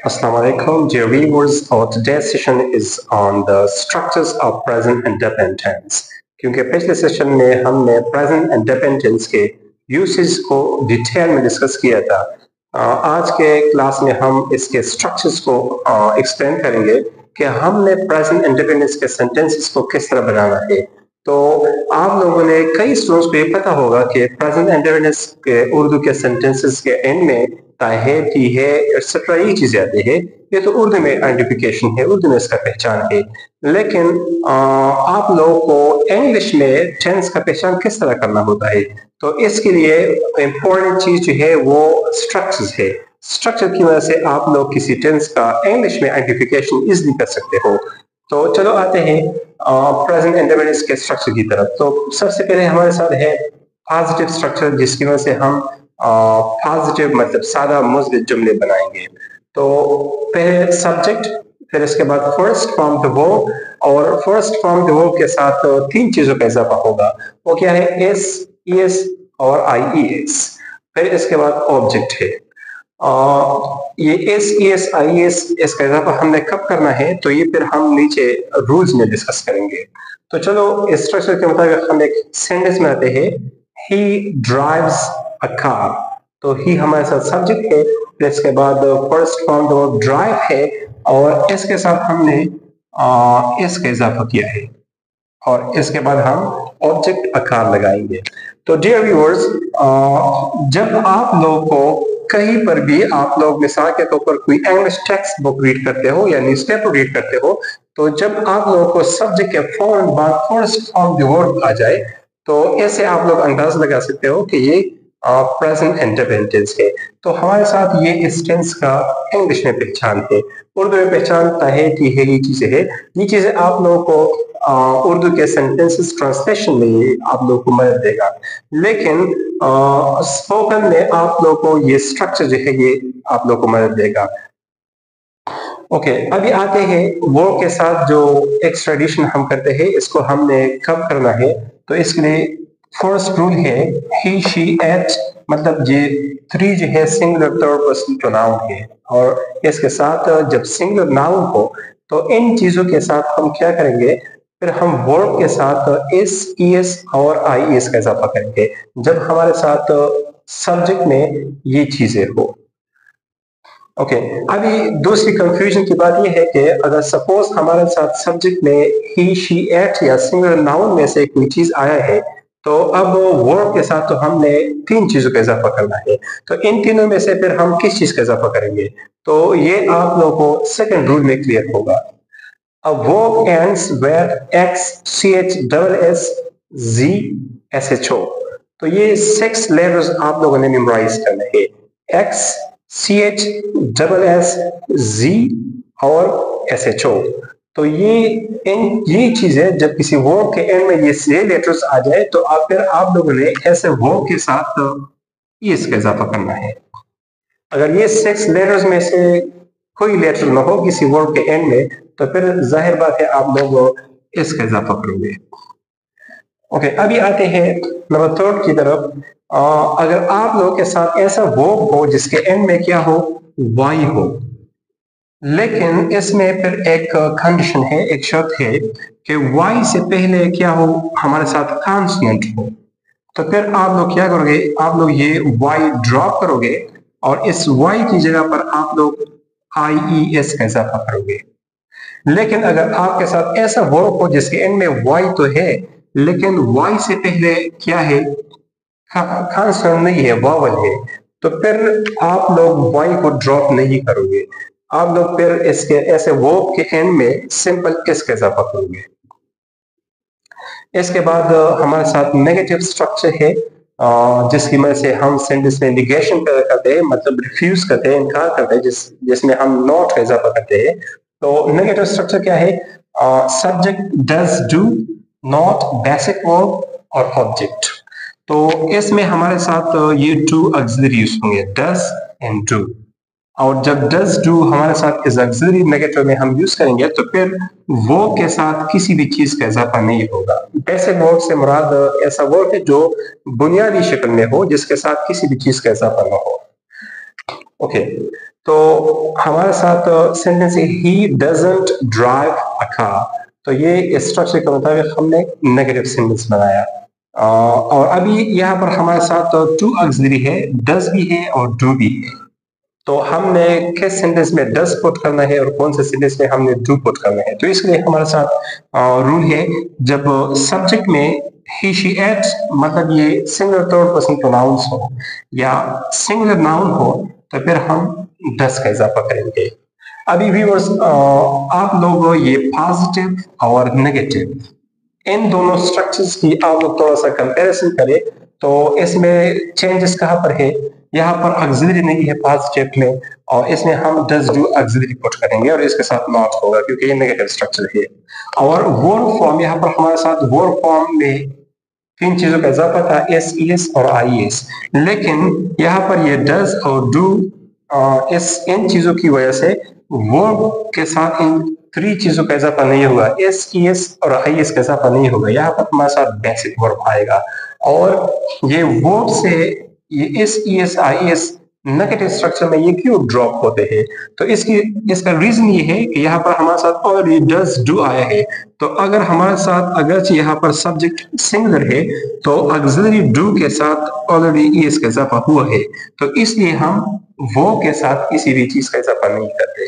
Assalamu alaikum, dear viewers. Our today's session is on the structures of present and dependent tense. क्योंकि पिछले session में हमने present and dependent tense के uses को detail में discuss किया था। आज के क्लास में हम इसके स्ट्रक्चर्स को एक्सप्लेन करेंगे कि हमने present and dependent tense के सेंटेंसेस को किस तरह बनाना है। तो आप लोगों ने कई स्टूडेंट्स को ये पता होगा कि प्रेजेंट एंड डेफिनेट्स के उर्दू के सेंटेंसेस के एंड में है, टी है, एक्सेट्रा ये चीजें आती है। ये तो उर्दू में आइडेंटिफिकेशन है, उर्दू में इसका पहचान है। लेकिन आप लोगों को इंग्लिश में टेंस का पहचान किस तरह करना होता है, तो इसके लिए इम्पोर्टेंट चीज जो है वो स्ट्रक्चर्स है। स्ट्रक्चर की वजह से आप लोग किसी टेंस का इंग्लिश में आइडेंटिफिकेशन इजिली कर सकते हो। तो चलो आते हैं प्रेजेंट एंड डेफिनेट्स के स्ट्रक्चर की तरफ। तो सबसे पहले हमारे साथ है पॉजिटिव स्ट्रक्चर, जिसकी वजह से हम पॉजिटिव मतलब सादा मुस्बित जुमले बनाएंगे। तो पहले सब्जेक्ट, फिर इसके बाद फर्स्ट फॉर्म द वर्ब, और फर्स्ट फॉर्म द वर्ब के साथ तीन चीजों का इजाफा होगा। वो क्या है? एस, ईएस और आईईएस। फिर इसके बाद ऑब्जेक्ट है। ये एस, ईएस, आईएस, इसका इजाफा हमने कब करना है, तो ये फिर हम नीचे रूल्स में डिस्कस करेंगे। तो चलो इस स्ट्रक्चर के मुताबिक हम एक सेंटेंस में आते हैं। ही ड्राइव्स अ कार। तो ही हमारे साथ सब्जेक्ट है, फिर इसके बाद first form the verb drive है, और इसके साथ हमने इसका इजाफा किया है, और इसके बाद हम ऑब्जेक्ट अकार लगाएंगे। तो डियर व्यूअर्स, जब आप लोगों को कहीं पर भी आप लोग मिसाल के तौर पर कोई इंग्लिश टेक्स्ट बुक रीड करते हो या न्यूज़पेपर रीड करते हो, तो जब आप लोगों को सब्जेक्ट के फौरन बाद फर्स्ट फॉर्म द वर्ब आ जाए, तो ऐसे आप लोग अंदाज लगा सकते हो कि ये प्रेजेंट एंड डेफिनेट टेंस है। तो हमारे साथ ये इस टेंस का इंग्लिश में पहचान है, उर्दू में पहचान है, टी है, ये चीजें है। ये चीजें आप लोगों को उर्दू के सेंटेंसेस ट्रांसलेशन में आप लोगों को मदद देगा, लेकिन स्पोकन में आप लोगों को ये स्ट्रक्चर जो है ये आप लोगों को मदद देगा। ओके, अभी आते हैं वर्ब के साथ जो एक्सट्रेडिशन हम करते हैं, इसको हमने कब करना है। तो इसके लिए फर्स्ट रूल है ही, शी, एट, मतलब ये थ्री जो है सिंगुलर थर्ड पर्सन प्रोनाउन है, और इसके साथ जब सिंगुलर नाउन हो तो इन चीजों के साथ हम क्या करेंगे, फिर हम वर्ब के साथ एस, ईएस और आईएस का इजाफा करेंगे जब हमारे साथ सब्जेक्ट में ये चीजें हो। ओके, अभी दूसरी कंफ्यूजन की बात यह है कि अगर सपोज हमारे साथ सब्जेक्ट में ही, शी, एट या सिंगुलर नाउन में से कोई चीज आया है, तो अब वर्ब के साथ तो हमने तीन चीजों का इजाफा करना है। तो इन तीनों में से फिर हम किस चीज का इजाफा करेंगे, तो ये आप लोगों को सेकंड रूल में क्लियर होगा। A verb ends where X, CH, double S, Z, SHO. तो ये 6 लेटर्स आप लोगों ने मेमोराइज करने हैं। X, CH, double S, Z और SHO। तो ये चीजें जब किसी वर्ब के एंड में ये लेटर्स आ जाए, तो फिर आप लोगों ने ऐसे वर्ब के साथ इसका इजाफा करना है। अगर ये 6 लेटर्स में से कोई लेटर ना हो किसी वर्ब के एंड में, तो फिर जाहिर बात है आप लोग इसका इजाफा करोगे। ओके, अभी आते हैं नंबर थर्ड की तरफ। अगर आप लोगों के साथ ऐसा वर्ब हो जिसके एंड में क्या हो, वाई हो, लेकिन इसमें फिर एक कंडीशन है, एक शर्त है कि वाई से पहले क्या हो, हमारे साथ कॉन्सोनेंट हो। तो फिर आप लोग क्या करोगे, आप लोग ये वाई ड्रॉप करोगे, और इस वाई की जगह पर आप लोग आईईएस का इजाफा करोगे। लेकिन अगर आपके साथ ऐसा वर्ब हो जिसके एंड में वाई तो है, लेकिन वाई से पहले क्या है, कॉन्सोनेंट नहीं है, वावल है, तो फिर आप लोग वाई को ड्रॉप नहीं करोगे। आप लोग फिर इसके ऐसे वर्ब के एंड में सिंपल एस का इजाफा करोगे। इसके बाद हमारे साथ नेगेटिव स्ट्रक्चर है, जिसकी वजह से हम सेंटेंस में निगेशन पैदा करते हैं, मतलब रिफ्यूज करते हैं, इनकार करते हैं, जिसमें हम नॉट का इजाफा करते हैं। तो नेगेटिव स्ट्रक्चर क्या है? Subject, does, do, not, basic verb और ऑब्जेक्ट। तो इसमें हमारे साथ ये टू ऑक्सिलरी यूज होंगे, डज एंड डू। और जब डज डू हमारे साथ इस ऑक्सिलरी नेगेटिव में हम यूज करेंगे, तो फिर वर्ब के साथ किसी भी चीज का इजाफा नहीं होगा। बेसिक वर्ब से मुराद ऐसा वर्ब है जो बुनियादी शक्ल में हो, जिसके साथ किसी भी चीज का इजाफा ना हो। ओके, तो हमारे साथ सेंटेंस है he doesn't drive a car. तो ये स्ट्रक्चर के मुताबिक हमने नेगेटिव सेंटेंस बनाया। और अभी यहाँ पर हमारे साथ टू ऑक्सिलरी है, डज भी है और डू भी है। तो हमने किस सेंटेंस में डज पुट करना है और कौन से सेंटेंस में हमने डू पुट करना है। तो इसके लिए हमारे साथ रूल है, जब सब्जेक्ट में ही शी इट मतलब ये सिंगुलर थर्ड पर्सन प्रोनाउंस हो या सिंगुलर नाउन हो तो फिर हम डज का इजाफा करेंगे। अभी व्यूअर्स आप लोग ये पॉजिटिव और नेगेटिव इन दोनों स्ट्रक्चर्स की आप लोग थोड़ा सा कंपैरिजन करें तो इसमें चेंजेस कहाँ पर है। यहाँ पर ऑक्सिलरी नहीं है पॉजिटिव में और इसमें हम डज डू ऑक्सिलरी पुट करेंगे और इसके साथ नॉट होगा क्योंकि ये नेगेटिव स्ट्रक्चर है। और वर्ब फॉर्म यहाँ पर हमारे साथ वर्ब फॉर्म में तीन चीजों का इजाफा था, एस ई एस और आई एस, लेकिन यहाँ पर ये डज और डू इन चीजों की वजह से वर्ब के साथ इन थ्री चीजों का इजाफा नहीं होगा, एस ई एस और आई एस का इजाफा नहीं होगा। यहाँ पर हमारे साथ बेसिक वर्ब आएगा और ये वर्ब से ये S E S I S negative structure में ये क्यों ड्रॉप होते हैं। तो इसका रीजन ये है कि यहाँ पर हमारे साथ ऑलरेडी डज डू आया है। तो अगर हमारे साथ अगर यहाँ पर सब्जेक्ट सिंगुलर है तो ऑक्सिलरी डू के साथ ऑलरेडी एस का इजाफा हुआ है, तो इसलिए हम वो के साथ किसी भी चीज का इजाफा नहीं करते।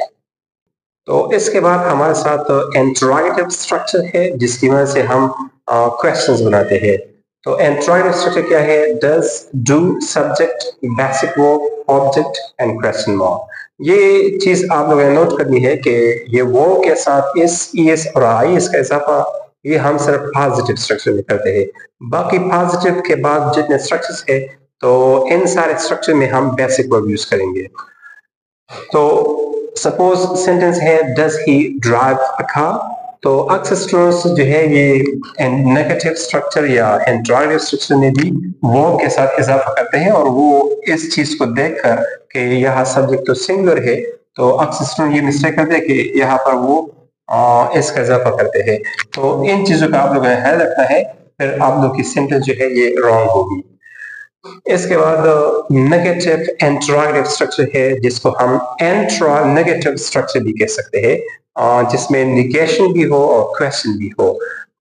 तो इसके बाद हमारे साथ इंटरोगेटिव स्ट्रक्चर है जिसकी वजह से हम क्वेश्चंस बनाते हैं। तो इंटरोगेटिव स्ट्रक्चर क्या है, does do subject basic verb object and question mark. ये चीज आप लोगों ने नोट करनी है कि ये वो के साथ एस ई एस और आई एस का इजाफा ये हम सिर्फ पॉजिटिव स्ट्रक्चर में करते हैं। बाकी पॉजिटिव के बाद जितने स्ट्रक्चर्स है तो इन सारे स्ट्रक्चर में हम बेसिक वर्ब यूज करेंगे। तो सपोज सेंटेंस है does he drive a car, तो अक्सर स्टूडेंट्स जो है ये नेगेटिव स्ट्रक्चर या इंटरोगेटिव स्ट्रक्चर में भी वो के साथ इजाफा करते हैं और वो इस चीज को देखकर कि यहाँ सब्जेक्ट तो सिंगुलर है तो अक्सर स्टूडेंट ये मिस्टेक करते हैं कि यहाँ पर वो इसका इजाफा करते हैं। तो इन चीजों का आप लोगों ने ख्याल रखना है, फिर आप लोग की सेंटेंस जो है ये रॉन्ग होगी। इसके बाद नेगेटिव इंटरोगेटिव स्ट्रक्चर है जिसको हम इंट्रा नेगेटिव स्ट्रक्चर भी कह सकते हैं, जिसमें निगेशन भी हो और क्वेश्चन भी हो।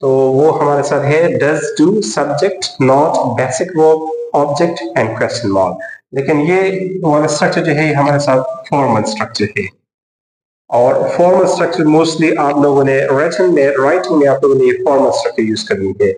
तो वो हमारे साथ है does do subject not basic verb object and question mark. लेकिन ये वाला स्ट्रक्चर जो है हमारे साथ फॉर्मल स्ट्रक्चर है और फॉर्मल स्ट्रक्चर मोस्टली आप लोगों ने राइटिंग में आप लोगों ने ये फॉर्मल स्ट्रक्चर यूज करनी है।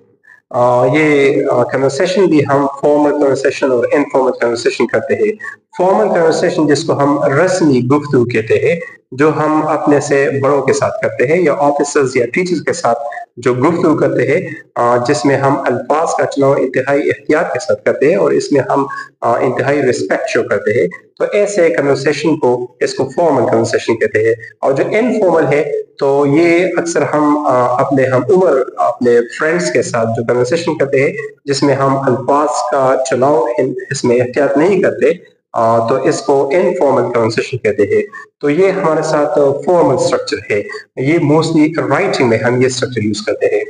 ये कन्वर्सेशन भी हम फॉर्मल कन्वर्सेशन और इनफॉर्मल कन्वर्सेशन करते हैं। फॉर्मल कन्वर्सेशन जिसको हम रस्मी गुफ्तगू कहते हैं, जो हम अपने से बड़ों के साथ करते हैं या ऑफिसर्स या टीचर्स के साथ जो गुफ्तगू करते हैं, जिसमें हम अल्फाज का चुनाव इंतहाई एहतियात के साथ करते हैं और इसमें हम इंतहाई रिस्पेक्ट शो करते हैं। तो ऐसे कन्वर्सेशन को इसको फॉर्मल कन्वर्सेशन कहते हैं। और जो इनफॉर्मल है तो ये अक्सर हम हम उम्र अपने फ्रेंड्स के साथ जो कन्वर्सेशन करते हैं जिसमें हम अल्फाज का चुनाव इसमें एहतियात नहीं करते, तो इसको इनफॉर्मल कन्वर्सेशन कहते हैं। तो ये हमारे साथ फॉर्मल स्ट्रक्चर है, ये मोस्टली राइटिंग में हम ये स्ट्रक्चर यूज करते हैं।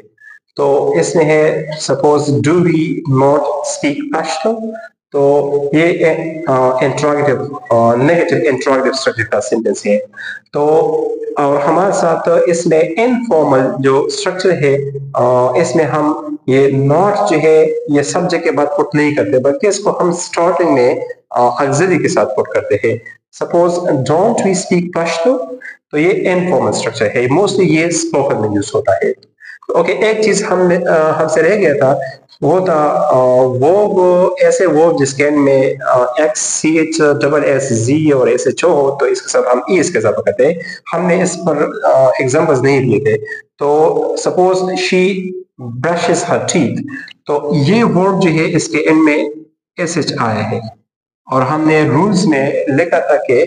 तो इसमें है suppose do we not speak Pashto, तो ये इंट्रोगेटिव नेगेटिव इंट्रोगेटिव स्ट्रक्चर का सेंटेंस है। तो और हमारे साथ इसमें इनफॉर्मल जो स्ट्रक्चर है इसमें हम ये नॉट जो है ये सब्जेक्ट के बाद पुट नहीं करते बल्कि इसको हम स्टार्टिंग में ऑक्सिलरी के साथ पुट करते हैं। Suppose don't we speak Pashto, तो ये इनफॉर्मल स्ट्रक्चर है, मोस्टली ये स्पोकन में यूज होता है। ओके, एक चीज हमसे रह गया था, वो था वो ऐसे वो जिसके एंड में X C H double S G और एस एच ओ हो तो इसके साथ हम ई इसके साथ करते हैं। हमने इस पर एग्जांपल्स नहीं दिए थे। तो suppose she brushes her teeth, तो ये वर्ड जो है इसके एंड में एस एच आया है और हमने रूल्स में लिखा था कि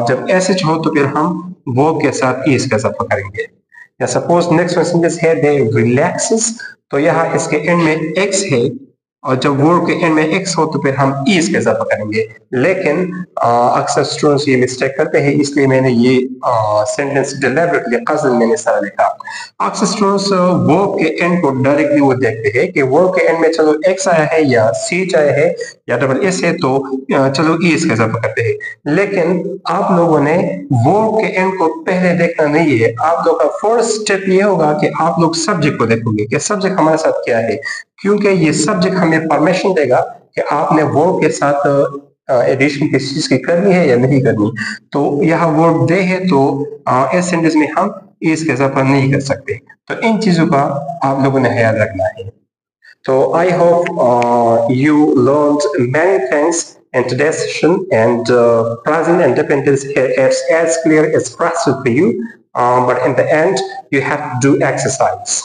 जब एस एच हो तो फिर हम वो के साथ ई इसका इजाफा करेंगे। या सपोज नेक्स्ट सेंटेंस है दे रिलैक्सेस, तो यहाँ इसके एंड में एक्स है और जब वर्ड के एंड में एक्स हो तो फिर हम ई इसका इजाफा करेंगे। लेकिन अक्सर स्टूडेंट्स ये मिस्टेक करते हैं, इसलिए मैंने ये सेंटेंस डिलिबरेटली कज़न मैंने सारा लिखा। अक्सर स्टूडेंट्स वर्ब के एंड को डायरेक्टली वो देखते हैं कि वर्ब के एंड में चलो एक्स आया है या ch आया है या डबल एस है तो चलो is का इजाफा करते हैं। लेकिन आप लोगों ने वर्ब के एंड को पहले देखना नहीं है। आप लोग का फर्स्ट स्टेप ये होगा कि आप लोग सब्जेक्ट को देखोगे कि सब्जेक्ट हमारे साथ क्या है, क्योंकि ये सब्जेक्ट हमें परमिशन देगा कि आपने वर्ब के साथ एडिशन किस चीज की करनी है या नहीं करनी। तो यहाँ वर्ब दे है तो इस सेंटेंस में हम इस के इजाफा नहीं कर सकते। तो इन चीजों का आप लोगों ने ख्याल रखना है। So I hope you learned many things in today's session, and present and dependence is as clear as crystal for you. But in the end, you have to do exercise.